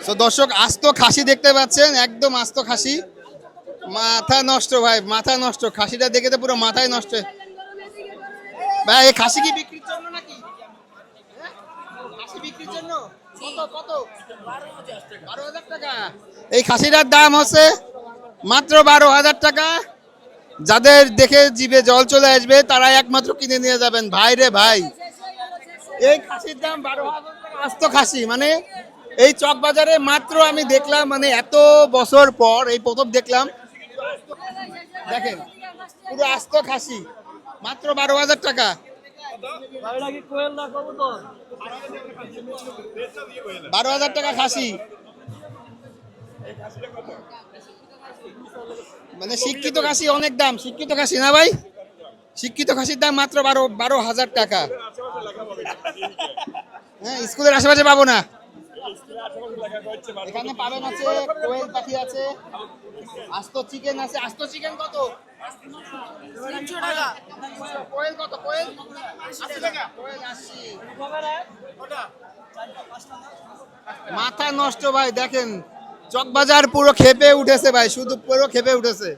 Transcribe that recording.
তো দর্শক আস্ত খাসি দেখতে পাচ্ছেন, একদম আস্ত খাসি। মাথা নষ্ট ভাই, মাথা নষ্ট। খাসিটা দেখে তো পুরো মাথায় নষ্ট। ভাই এই খাসি কি বিক্রির জন্য নাকি? হ্যাঁ? খাসি বিক্রির জন্য? কত কত? 12,000 টাকা। এই খাসিটার দাম হচ্ছে মাত্র 12,000 টাকা। যাদের দেখে জিভে জল চলে আসবে তারা একমাত্র কিনে নিয়ে যাবেন ভাই রে ভাই। এই খাসির দাম 12,000 টাকা আস্ত খাসি। মানে এই চকবাজারে মাত্র আমি দেখলাম, মানে এত বছর পর এই প্রথম দেখলাম। দেখেন পুরো আস্ত খাসি মাত্র 12,000 টাকা। 12,000 টাকা খাসি। মানে শিক্ষিত খাসি অনেক দাম, শিক্ষিত খাসি না ভাই? শিক্ষিত খাসির দাম মাত্র 12,000 টাকা। হ্যাঁ, স্কুলের আশেপাশে পাবো না। এখানে পাবেন আছে, কোয়েল পাখি আছে, আস্ত চিকেন আছে। আস্ত চিকেন কত? 300 টাকা। কোয়েল কত? কোয়েল 80 টাকা। কোয়েল 80। মাথা নষ্ট ভাই, দেখেন চকবাজার পুরো খেপে উঠেছে ভাই, শুধু পুরো খেপে উঠেছে।